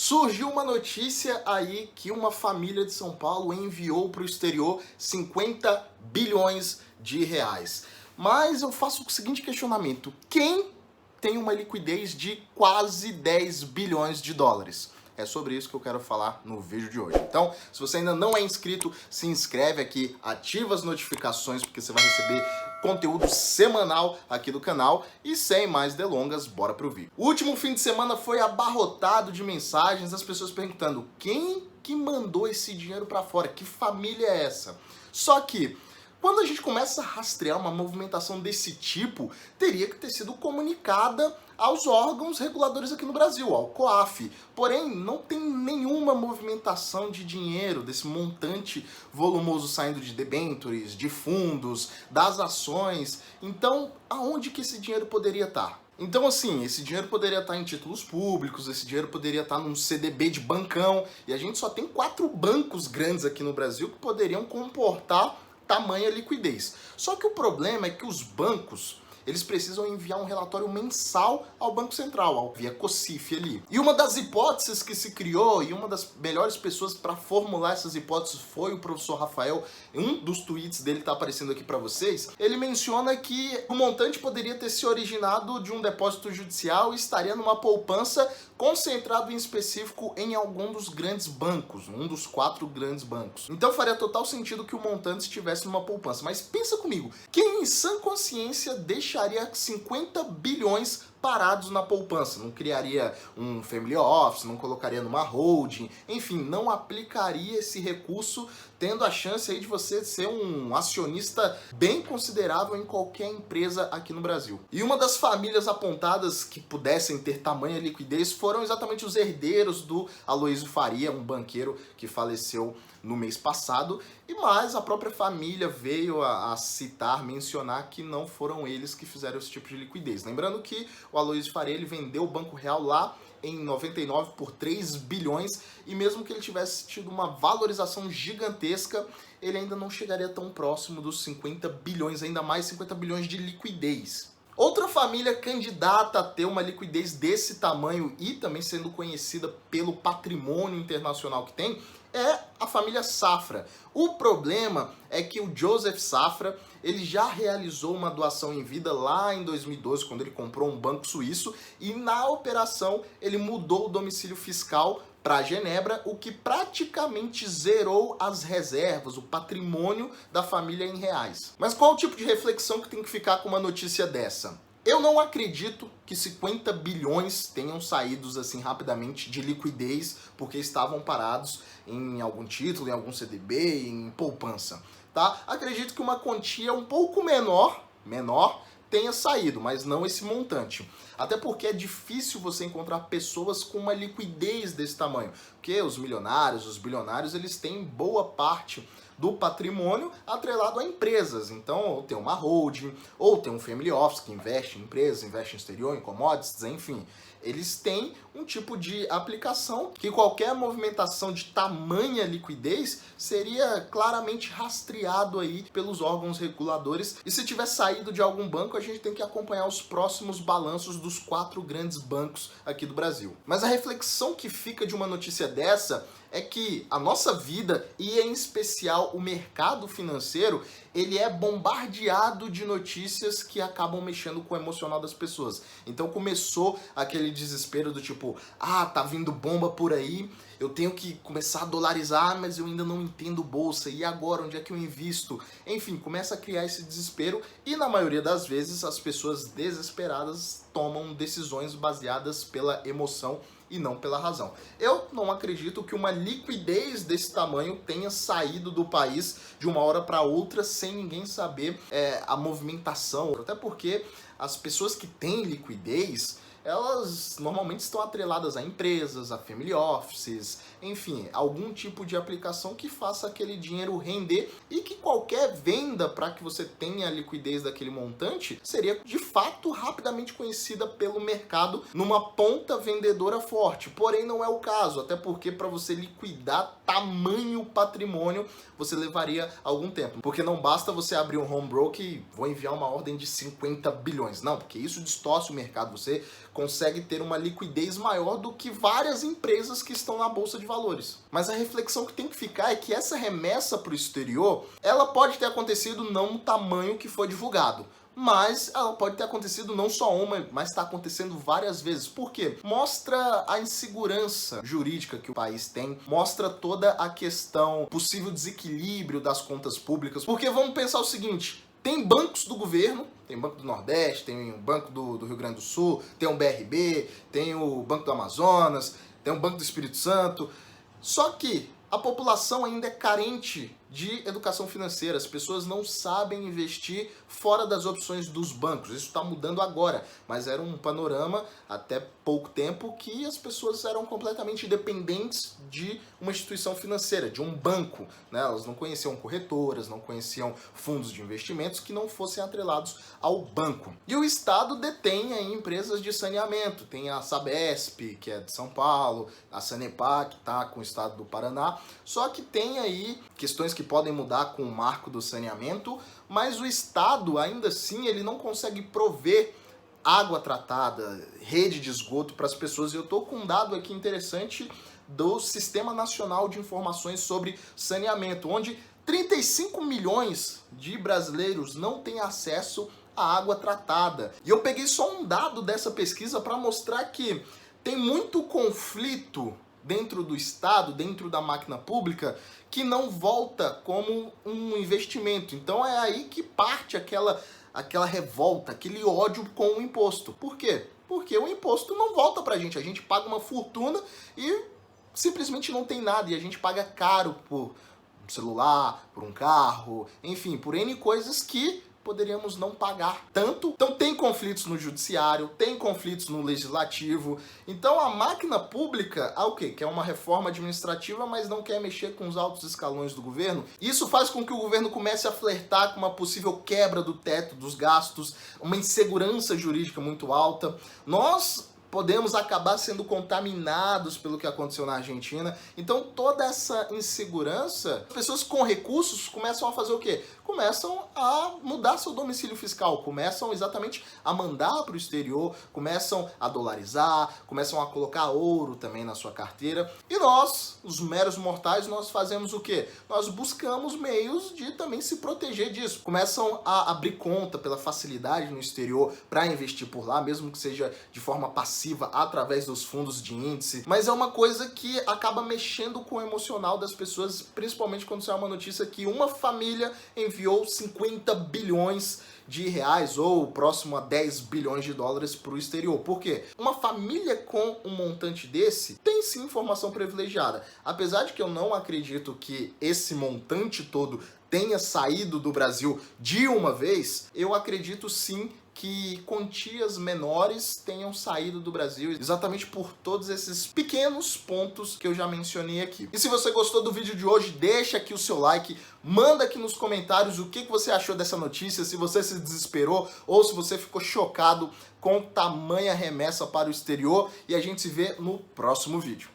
Surgiu uma notícia aí que uma família de São Paulo enviou para o exterior 50 bilhões de reais. Mas eu faço o seguinte questionamento: quem tem uma liquidez de quase 10 bilhões de dólares? É sobre isso que eu quero falar no vídeo de hoje. Então, se você ainda não é inscrito, se inscreve aqui, ativa as notificações, porque você vai receber conteúdo semanal aqui do canal. E sem mais delongas, bora pro vídeo. O último fim de semana foi abarrotado de mensagens, as pessoas perguntando quem que mandou esse dinheiro para fora, que família é essa? Só que quando a gente começa a rastrear uma movimentação desse tipo, teria que ter sido comunicada aos órgãos reguladores aqui no Brasil, ao COAF. Porém, não tem nenhuma movimentação de dinheiro, desse montante volumoso saindo de debêntures, de fundos, das ações. Então, aonde que esse dinheiro poderia estar? Então, assim, esse dinheiro poderia estar em títulos públicos, esse dinheiro poderia estar num CDB de bancão, e a gente só tem 4 bancos grandes aqui no Brasil que poderiam comportar tamanha liquidez. Só que o problema é que os bancos, eles precisam enviar um relatório mensal ao Banco Central, via COSIF ali. E uma das hipóteses que se criou, e uma das melhores pessoas para formular essas hipóteses foi o professor Rafael. Um dos tweets dele está aparecendo aqui para vocês. Ele menciona que o montante poderia ter se originado de um depósito judicial e estaria numa poupança concentrado em específico em algum dos grandes bancos, um dos 4 grandes bancos. Então faria total sentido que o montante estivesse numa poupança. Mas pensa comigo, quem em sã consciência deixaria 50 bilhões parados na poupança? Não criaria um family office, não colocaria numa holding, enfim, não aplicaria esse recurso tendo a chance aí de você ser um acionista bem considerável em qualquer empresa aqui no Brasil. E uma das famílias apontadas que pudessem ter tamanha liquidez foram exatamente os herdeiros do Aloysio Faria, um banqueiro que faleceu no mês passado, e mais a própria família veio a citar, mencionar que não foram eles que fizeram esse tipo de liquidez. Lembrando que o Aloysio Faria, ele vendeu o Banco Real lá em 99 por 3 bilhões, e mesmo que ele tivesse tido uma valorização gigantesca, ele ainda não chegaria tão próximo dos 50 bilhões, ainda mais 50 bilhões de liquidez. Outra família candidata a ter uma liquidez desse tamanho e também sendo conhecida pelo patrimônio internacional que tem é a família Safra. O problema é que o Joseph Safra, ele já realizou uma doação em vida lá em 2012, quando ele comprou um banco suíço, e na operação ele mudou o domicílio fiscal para Genebra, o que praticamente zerou as reservas, o patrimônio da família em reais. Mas qual o tipo de reflexão que tem que ficar com uma notícia dessa? Eu não acredito que 50 bilhões tenham saído assim rapidamente de liquidez porque estavam parados em algum título, em algum CDB, em poupança, tá? Acredito que uma quantia um pouco menor tenha saído, mas não esse montante. Até porque é difícil você encontrar pessoas com uma liquidez desse tamanho, porque os milionários, os bilionários, eles têm boa parte do patrimônio atrelado a empresas. Então, ou tem uma holding, ou tem um family office que investe em empresas, investe em exterior, em commodities, enfim. Eles têm um tipo de aplicação que qualquer movimentação de tamanha liquidez seria claramente rastreado aí pelos órgãos reguladores. E se tiver saído de algum banco, a gente tem que acompanhar os próximos balanços dos 4 grandes bancos aqui do Brasil. Mas a reflexão que fica de uma notícia dessa é que a nossa vida, e em especial o mercado financeiro, ele é bombardeado de notícias que acabam mexendo com o emocional das pessoas. Então começou aquele desespero do tipo, tá vindo bomba por aí, eu tenho que começar a dolarizar, mas eu ainda não entendo bolsa, e agora, onde é que eu invisto? Enfim, começa a criar esse desespero, e na maioria das vezes as pessoas desesperadas tomam decisões baseadas pela emoção e não pela razão. Eu não acredito que uma liquidez desse tamanho tenha saído do país de uma hora para outra sem ninguém saber a movimentação, até porque as pessoas que têm liquidez, elas normalmente estão atreladas a empresas, a family offices, enfim, algum tipo de aplicação que faça aquele dinheiro render, e que qualquer venda para que você tenha a liquidez daquele montante seria de fato rapidamente conhecida pelo mercado numa ponta vendedora forte. Porém, não é o caso, até porque para você liquidar tamanho patrimônio você levaria algum tempo, porque não basta você abrir um home broker e vou enviar uma ordem de 50 bilhões, não, porque isso distorce o mercado. Você consegue ter uma liquidez maior do que várias empresas que estão na Bolsa de Valores. Mas a reflexão que tem que ficar é que essa remessa para o exterior, ela pode ter acontecido não no tamanho que foi divulgado, mas ela pode ter acontecido não só uma, mas está acontecendo várias vezes. Por quê? Mostra a insegurança jurídica que o país tem, mostra toda a questão, possível desequilíbrio das contas públicas. Porque vamos pensar o seguinte, tem bancos do governo, tem o Banco do Nordeste, tem o Banco do Rio Grande do Sul, tem o BRB, tem o Banco do Amazonas, tem o Banco do Espírito Santo, só que a população ainda é carente de educação financeira, as pessoas não sabem investir fora das opções dos bancos. Isso está mudando agora, mas era um panorama até pouco tempo que as pessoas eram completamente dependentes de uma instituição financeira, de um banco, né? Elas não conheciam corretoras, não conheciam fundos de investimentos que não fossem atrelados ao banco. E o Estado detém aí empresas de saneamento, tem a Sabesp, que é de São Paulo, a Sanepar, que está com o Estado do Paraná, só que tem aí questões que podem mudar com o marco do saneamento, mas o Estado, ainda assim, ele não consegue prover água tratada, rede de esgoto para as pessoas. E eu estou com um dado aqui interessante do Sistema Nacional de Informações sobre Saneamento, onde 35 milhões de brasileiros não têm acesso à água tratada. E eu peguei só um dado dessa pesquisa para mostrar que tem muito conflito dentro do Estado, dentro da máquina pública, que não volta como um investimento. Então é aí que parte aquela revolta, aquele ódio com o imposto. Por quê? Porque o imposto não volta pra gente. A gente paga uma fortuna e simplesmente não tem nada. E a gente paga caro por um celular, por um carro, enfim, por N coisas que poderíamos não pagar tanto. Então tem conflitos no judiciário, tem conflitos no legislativo. Então a máquina pública, o quê? Quer uma reforma administrativa, mas não quer mexer com os altos escalões do governo. Isso faz com que o governo comece a flertar com uma possível quebra do teto dos gastos, uma insegurança jurídica muito alta. Nós podemos acabar sendo contaminados pelo que aconteceu na Argentina. Então toda essa insegurança, as pessoas com recursos começam a fazer o quê? Começam a mudar seu domicílio fiscal, começam exatamente a mandar para o exterior, começam a dolarizar, começam a colocar ouro também na sua carteira. E nós, os meros mortais, nós fazemos o quê? Nós buscamos meios de também se proteger disso. Começam a abrir conta pela facilidade no exterior para investir por lá, mesmo que seja de forma passiva, através dos fundos de índice. Mas é uma coisa que acaba mexendo com o emocional das pessoas, principalmente quando sai uma notícia que uma família enviou 50 bilhões de reais ou próximo a 10 bilhões de dólares para o exterior. Por quê? Uma família com um montante desse tem sim informação privilegiada. Apesar de que eu não acredito que esse montante todo tenha saído do Brasil de uma vez, eu acredito sim que quantias menores tenham saído do Brasil, exatamente por todos esses pequenos pontos que eu já mencionei aqui. E se você gostou do vídeo de hoje, deixa aqui o seu like, manda aqui nos comentários o que você achou dessa notícia, se você se desesperou ou se você ficou chocado com tamanha remessa para o exterior, e a gente se vê no próximo vídeo.